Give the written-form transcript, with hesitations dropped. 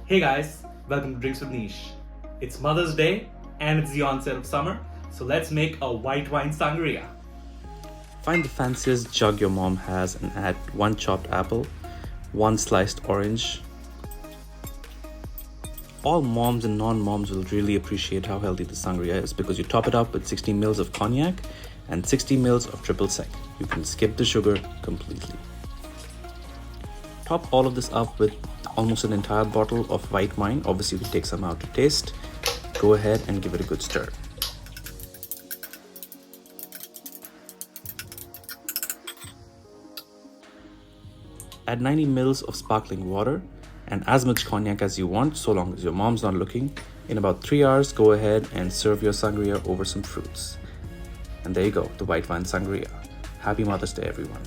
Hey guys, welcome to Drinks with Niche. It's Mother's Day and it's the onset of summer, so let's make a white wine sangria. Find the fanciest jug your mom has and add 1 chopped apple, 1 sliced orange. All moms and non-moms will really appreciate how healthy the sangria is because you top it up with 60 ml of cognac and 60 ml of triple sec. You can skip the sugar completely. Top all of this up with almost an entire bottle of white wine. Obviously, we take some out to taste. Go ahead and give it a good stir. Add 90 ml of sparkling water and as much cognac as you want, so long as your mom's not looking. In about 3 hours, go ahead and serve your sangria over some fruits. And there you go, the white wine sangria. Happy Mother's Day, everyone.